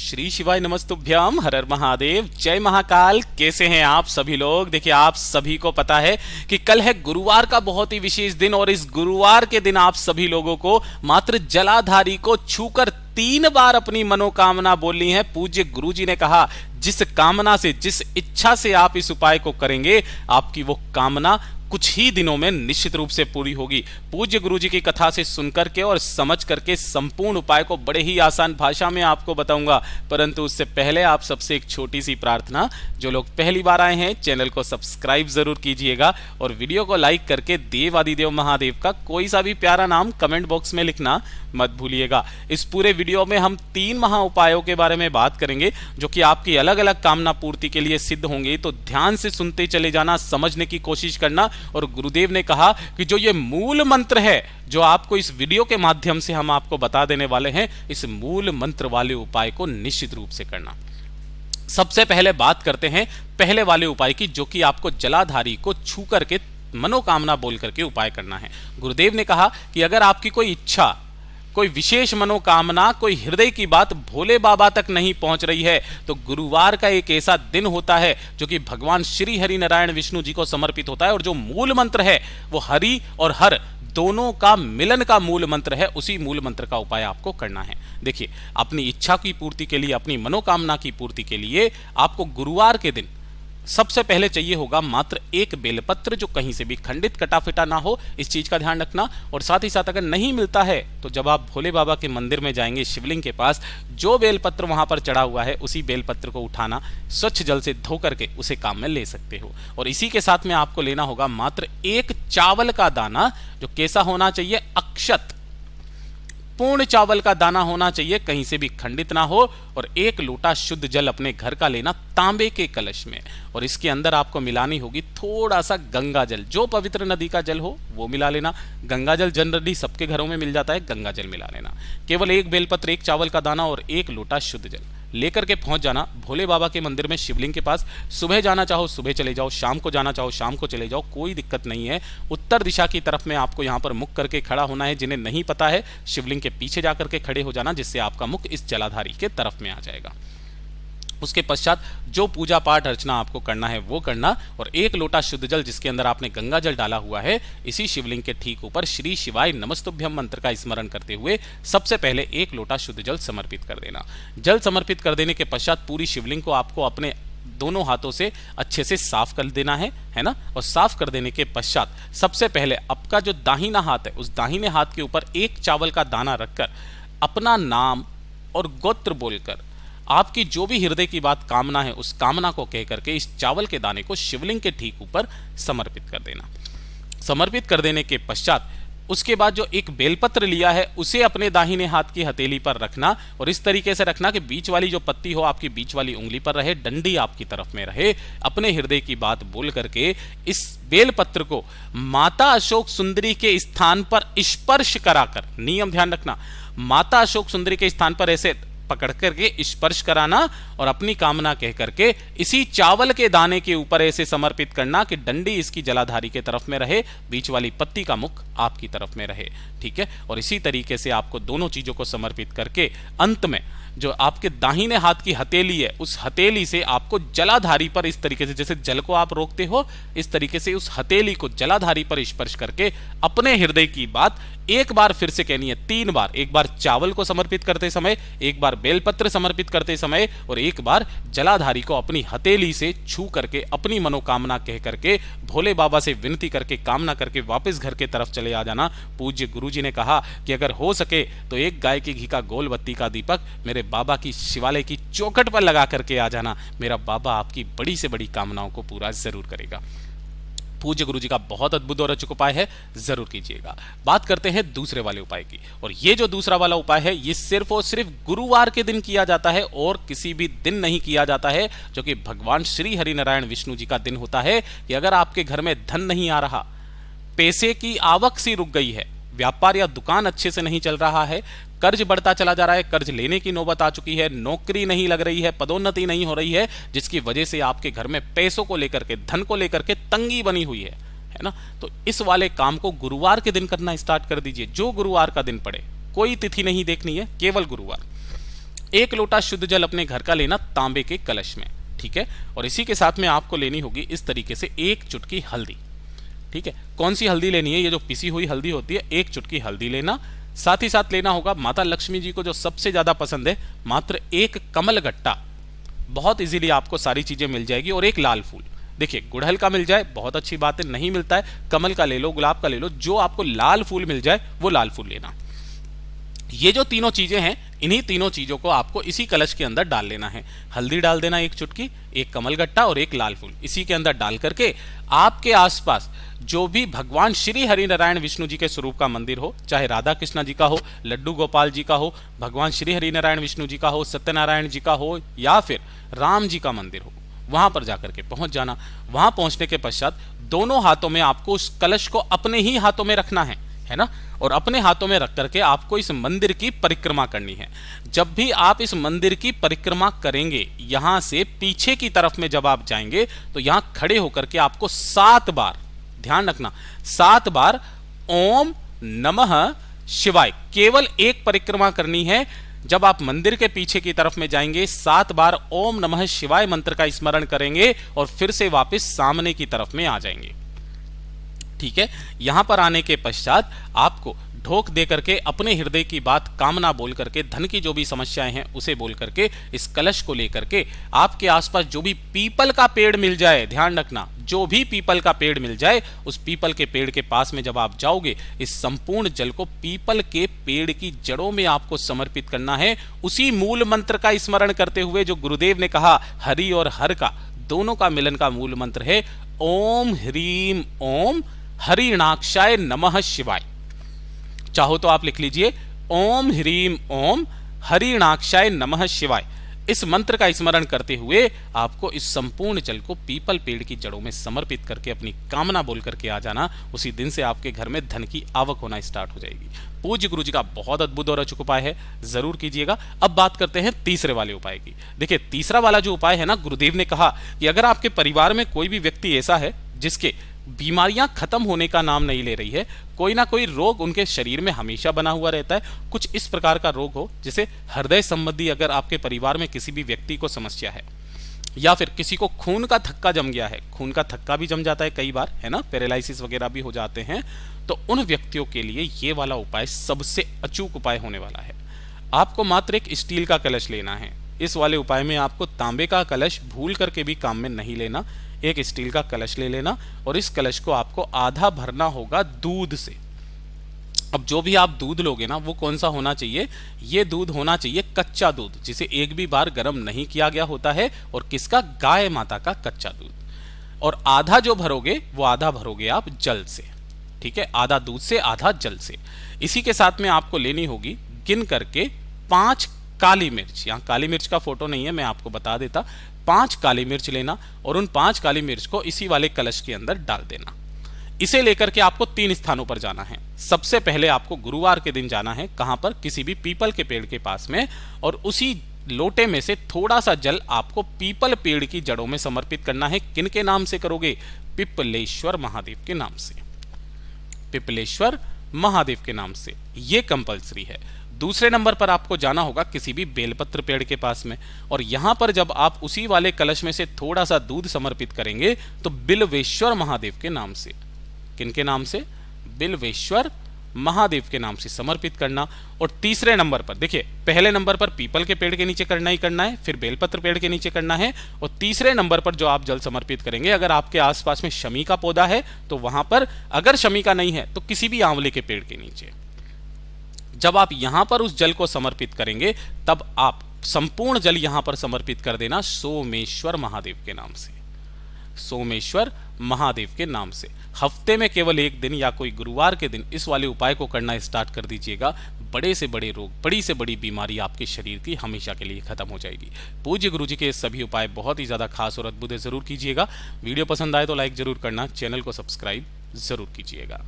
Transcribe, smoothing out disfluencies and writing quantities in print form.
श्री शिवाय नमस्तुभ्यम, हर हर महादेव, जय महाकाल। कैसे हैं आप सभी लोग? देखिए, आप सभी को पता है कि कल है गुरुवार का बहुत ही विशेष दिन, और इस गुरुवार के दिन आप सभी लोगों को मात्र जलाधारी को छूकर 3 बार अपनी मनोकामना बोलनी है। पूज्य गुरुजी ने कहा, जिस कामना से, जिस इच्छा से आप इस उपाय को करेंगे, आपकी वो कामना कुछ ही दिनों में निश्चित रूप से पूरी होगी। पूज्य गुरुजी की कथा से सुनकर के और समझ करके संपूर्ण उपाय को बड़े ही आसान भाषा में आपको बताऊंगा, परंतु उससे पहले आप सबसे एक छोटी सी प्रार्थना। जो लोग पहली बार आए हैं, चैनल को सब्सक्राइब जरूर कीजिएगा और वीडियो को लाइक करके देवादिदेव महादेव का कोई सा भी प्यारा नाम कमेंट बॉक्स में लिखना मत भूलिएगा। इस पूरे वीडियो में हम 3 महा उपायों के बारे में बात करेंगे, जो कि आपकी अलग अलग कामना पूर्ति के लिए सिद्ध होंगे। तो ध्यान से सुनते चले जाना, समझने की कोशिश करना। और गुरुदेव ने कहा कि जो ये मूल मंत्र है, जो आपको इस वीडियो के माध्यम से हम आपको बता देने वाले हैं, इस मूल मंत्र वाले उपाय को निश्चित रूप से करना। सबसे पहले बात करते हैं पहले वाले उपाय की, जो कि आपको जलाधारी को छू करके मनोकामना बोल करके उपाय करना है। गुरुदेव ने कहा कि अगर आपकी कोई इच्छा, कोई विशेष मनोकामना, कोई हृदय की बात भोले बाबा तक नहीं पहुंच रही है, तो गुरुवार का एक ऐसा दिन होता है जो कि भगवान श्री हरि नारायण विष्णु जी को समर्पित होता है। और जो मूल मंत्र है वो हरि और हर दोनों का मिलन का मूल मंत्र है। उसी मूल मंत्र का उपाय आपको करना है। देखिए, अपनी इच्छा की पूर्ति के लिए, अपनी मनोकामना की पूर्ति के लिए आपको गुरुवार के दिन सबसे पहले चाहिए होगा मात्र एक बेलपत्र, जो कहीं से भी खंडित कटा फिटा ना हो। इस चीज का ध्यान रखना। और साथ ही साथ अगर नहीं मिलता है तो जब आप भोले बाबा के मंदिर में जाएंगे, शिवलिंग के पास जो बेलपत्र वहां पर चढ़ा हुआ है, उसी बेलपत्र को उठाना, स्वच्छ जल से धो करके उसे काम में ले सकते हो। और इसी के साथ में आपको लेना होगा मात्र एक चावल का दाना, जो कैसा होना चाहिए? अक्षत, पूर्ण चावल का दाना होना चाहिए, कहीं से भी खंडित ना हो। और 1 लोटा शुद्ध जल अपने घर का लेना, तांबे के कलश में। और इसके अंदर आपको मिलानी होगी थोड़ा सा गंगा जल, जो पवित्र नदी का जल हो वो मिला लेना। गंगा जल जनरली सबके घरों में मिल जाता है, गंगा जल मिला लेना। केवल 1 बेलपत्र, 1 चावल का दाना और 1 लोटा शुद्ध जल लेकर के पहुंच जाना भोले बाबा के मंदिर में, शिवलिंग के पास। सुबह जाना चाहो सुबह चले जाओ, शाम को जाना चाहो शाम को चले जाओ, कोई दिक्कत नहीं है। उत्तर दिशा की तरफ में आपको यहाँ पर मुख करके खड़ा होना है। जिन्हें नहीं पता है, शिवलिंग के पीछे जाकर के खड़े हो जाना, जिससे आपका मुख इस जलाधारी के तरफ में आ जाएगा। उसके पश्चात जो पूजा पाठ अर्चना आपको करना है वो करना। और 1 लोटा शुद्ध जल, जिसके अंदर आपने गंगा जल डाला हुआ है, इसी शिवलिंग के ठीक ऊपर श्री शिवाय नमस्तुभ्यम मंत्र का स्मरण करते हुए सबसे पहले 1 लोटा शुद्ध जल समर्पित कर देना। जल समर्पित कर देने के पश्चात पूरी शिवलिंग को आपको अपने दोनों हाथों से अच्छे से साफ कर देना है ना। और साफ कर देने के पश्चात सबसे पहले आपका जो दाहिना हाथ है, उस दाहिने हाथ के ऊपर 1 चावल का दाना रखकर अपना नाम और गोत्र बोलकर आपकी जो भी हृदय की बात, कामना है, उस कामना को कह करके इस चावल के दाने को शिवलिंग के ठीक ऊपर समर्पित कर देना। समर्पित कर देने के पश्चात उसके बाद जो एक बेलपत्र लिया है, उसे अपने दाहिने हाथ की हथेली पर रखना। और इस तरीके से रखना कि बीच वाली जो पत्ती हो आपकी बीच वाली उंगली पर रहे, डंडी आपकी तरफ में रहे। अपने हृदय की बात बोल करके इस बेलपत्र को माता अशोक सुंदरी के स्थान पर स्पर्श कराकर, नियम ध्यान रखना, माता अशोक सुंदरी के स्थान पर ऐसे पकड़ करके स्पर्श कराना और अपनी कामना कह करके इसी चावल के दाने के ऊपर ऐसे समर्पित करना कि डंडी इसकी जलाधारी के तरफ में रहे, बीच वाली पत्ती का मुख आपकी तरफ में रहे। ठीक है। और इसी तरीके से आपको दोनों चीजों को समर्पित करके अंत में जो आपके दाहिने हाथ की हथेली है, उस हथेली से आपको जलाधारी पर इस तरीके से, जैसे जल को आप रोकते हो, इस तरीके से उस हथेली को जलाधारी पर स्पर्श करके अपने हृदय की बात एक बार फिर से कहनी है, 3 बार। एक बार चावल को समर्पित करते समय, एक बार बेलपत्र समर्पित करते समय, और एक बार जलाधारी को अपनी हथेली से छू करके अपनी मनोकामना कह करके भोले बाबा से विनती करके, कामना करके वापस घर के तरफ चले आ जाना। पूज्य गुरुजी ने कहा कि अगर हो सके तो 1 गाय के घी का गोल बत्ती का दीपक मेरे बाबा की शिवालय की चौखट पर लगा करके आ जाना। मेरा बाबा आपकी बड़ी से बड़ी कामनाओं को पूरा जरूर करेगा। पूज्य गुरुजी का बहुत अद्भुत और अचूक उपाय है, जरूर कीजिएगा। बात करते हैं दूसरे वाले उपाय की। और ये जो दूसरा वाला उपाय है, ये सिर्फ और सिर्फ गुरुवार के दिन किया जाता है और किसी भी दिन नहीं किया जाता है, जो कि भगवान श्री हरि नारायण विष्णु जी का दिन होता है। कि अगर आपके घर में धन नहीं आ रहा, पैसे की आवक सी रुक गई है, व्यापार या दुकान अच्छे से नहीं चल रहा है, कर्ज बढ़ता चला जा रहा है, कर्ज लेने की नौबत आ चुकी है, नौकरी नहीं लग रही है, पदोन्नति नहीं हो रही है, जिसकी वजह से आपके घर में पैसों को लेकर के, धन को लेकर के तंगी बनी हुई है ना। तो इस वाले काम को गुरुवार के दिन करना स्टार्ट कर दीजिए। जो गुरुवार का दिन पड़े, कोई तिथि नहीं देखनी है, केवल गुरुवार। 1 लोटा शुद्ध जल अपने घर का लेना तांबे के कलश में, ठीक है। और इसी के साथ में आपको लेनी होगी इस तरीके से 1 चुटकी हल्दी, ठीक है। कौन सी हल्दी लेनी है? ये जो पिसी हुई हल्दी होती है, 1 चुटकी हल्दी लेना। साथ ही साथ लेना होगा माता लक्ष्मी जी को जो सबसे ज्यादा पसंद है, मात्र 1 कमल गट्टा, बहुत इजीली आपको सारी चीजें मिल जाएगी, और 1 लाल फूल। देखिए गुड़हल का मिल जाए बहुत अच्छी बात है, नहीं मिलता है कमल का ले लो, गुलाब का ले लो, जो आपको लाल फूल मिल जाए वो लाल फूल लेना। ये जो तीनों चीजें हैं, इन्हीं तीनों चीजों को आपको इसी कलश के अंदर डाल लेना है। हल्दी डाल देना 1 चुटकी, 1 कमलगट्टा और 1 लाल फूल, इसी के अंदर डाल करके आपके आसपास जो भी भगवान श्री हरि नारायण विष्णु जी के स्वरूप का मंदिर हो, चाहे राधा कृष्णा जी का हो, लड्डू गोपाल जी का हो, भगवान श्री हरि नारायण विष्णु जी का हो, सत्यनारायण जी का हो, या फिर राम जी का मंदिर हो, वहां पर जाकर के पहुंच जाना। वहां पहुंचने के पश्चात दोनों हाथों में आपको उस कलश को अपने ही हाथों में रखना है ना, और अपने हाथों में रख करके आपको इस मंदिर की परिक्रमा करनी है। जब भी आप इस मंदिर की परिक्रमा करेंगे, यहां से पीछे की तरफ में जब आप जाएंगे तो यहां खड़े होकर के आपको 7 बार, ध्यान रखना 7 बार ओम नमः शिवाय, केवल एक परिक्रमा करनी है। जब आप मंदिर के पीछे की तरफ में जाएंगे, 7 बार ओम नमः शिवाय मंत्र का स्मरण करेंगे और फिर से वापस सामने की तरफ में आ जाएंगे, ठीक है। यहां पर आने के पश्चात आपको ढोक दे करके अपने हृदय की बात, कामना बोल करके, धन की जो भी समस्याएं हैं उसे बोल करके, इस कलश को लेकर के आपके आसपास जो भी पीपल का पेड़ मिल जाए, ध्यान रखना जो भी पीपल का पेड़ मिल जाए, उस पीपल के पेड़ के पास में जब आप जाओगे, इस संपूर्ण जल को पीपल के पेड़ की जड़ों में आपको समर्पित करना है। उसी मूल मंत्र का स्मरण करते हुए जो गुरुदेव ने कहा, हरि और हर का दोनों का मिलन का मूल मंत्र है ओम ह्रीम ओम हरिणाक्षाय नमः शिवाय। चाहो तो आप लिख लीजिए ओम ह्रीम ओम हरिणाक्षाय नमः शिवाय। इस मंत्र का स्मरण करते हुए आपको इस संपूर्ण जल को पीपल पेड़ की जड़ों में समर्पित करके अपनी कामना बोल करके आ जाना। उसी दिन से आपके घर में धन की आवक होना स्टार्ट हो जाएगी। पूज्य गुरु जी का बहुत अद्भुत और अचूक उपाय है, जरूर कीजिएगा। अब बात करते हैं तीसरे वाले उपाय की। देखिए तीसरा वाला जो उपाय है ना, गुरुदेव ने कहा कि अगर आपके परिवार में कोई भी व्यक्ति ऐसा है जिसके बीमारियां खत्म होने का नाम नहीं ले रही है, कोई ना कोई रोग उनके शरीर में हमेशा बना हुआ रहता है, कुछ इस प्रकार का रोग हो, जैसे हृदय संबंधी अगर आपके परिवार में किसी भी व्यक्ति को समस्या है, या फिर किसी को खून का थक्का जम गया है, खून का थक्का भी जम जाता है कई बार, है ना, पैरालिसिस वगैरह भी हो जाते हैं, तो उन व्यक्तियों के लिए ये वाला उपाय सबसे अचूक उपाय होने वाला है। आपको मात्र एक स्टील का कलश लेना है। इस वाले उपाय में आपको तांबे का कलश भूल करके भी काम में नहीं लेना, एक स्टील का कलश ले लेना और इस कलश को आपको आधा भरना होगा दूध से। अब जो भी आप दूध लोगे ना, वो कौन सा होना चाहिए? ये दूध होना चाहिए कच्चा दूध, जिसे एक भी बार गर्म नहीं किया गया होता है, और किसका? गाय माता का कच्चा दूध। और आधा जो भरोगे वो आधा भरोगे आप जल से, ठीक है, आधा दूध से आधा जल से। इसी के साथ में आपको लेनी होगी गिन करके 5 काली मिर्च। यहाँ काली मिर्च का फोटो नहीं है, मैं आपको बता देता। 5 काली मिर्च लेना और उन 5 काली मिर्च को इसी वाले कलश के अंदर डाल देना। इसे लेकर के आपको 3 स्थानों पर जाना है। सबसे पहले आपको गुरुवार के दिन जाना है, कहां पर? किसी भी पीपल के पेड़ के पास में, और उसी लोटे में से थोड़ा सा जल आपको पीपल पेड़ की जड़ों में समर्पित करना है। किन के नाम से करोगे? पिपलेश्वर महादेव के नाम से, पिपलेश्वर महादेव के नाम से, ये कंपलसरी है। दूसरे नंबर पर आपको जाना होगा किसी भी बेलपत्र पेड़ के पास में, और यहां पर जब आप उसी वाले कलश में से थोड़ा सा दूध समर्पित करेंगे तो बिल्वेश्वर महादेव के नाम से, किनके नाम से? बिल्वेश्वर महादेव के नाम से समर्पित करना। और तीसरे नंबर पर देखिए, पहले नंबर पर पीपल के पेड़ के नीचे करना ही करना है, फिर बेलपत्र पेड़ के नीचे करना है, और तीसरे नंबर पर जो आप जल समर्पित करेंगे, अगर आपके आसपास में शमी का पौधा है तो वहां पर, अगर शमी का नहीं है तो किसी भी आंवले के पेड़ के नीचे। जब आप यहां पर उस जल को समर्पित करेंगे, तब आप संपूर्ण जल यहां पर समर्पित कर देना सोमेश्वर महादेव के नाम से, सोमेश्वर महादेव के नाम से। हफ्ते में केवल एक दिन या कोई गुरुवार के दिन इस वाले उपाय को करना स्टार्ट कर दीजिएगा। बड़े से बड़े रोग, बड़ी से बड़ी बीमारी आपके शरीर की हमेशा के लिए खत्म हो जाएगी। पूज्य गुरु जी के सभी उपाय बहुत ही ज्यादा खास और अद्भुत है, जरूर कीजिएगा। वीडियो पसंद आए तो लाइक जरूर करना, चैनल को सब्सक्राइब जरूर कीजिएगा।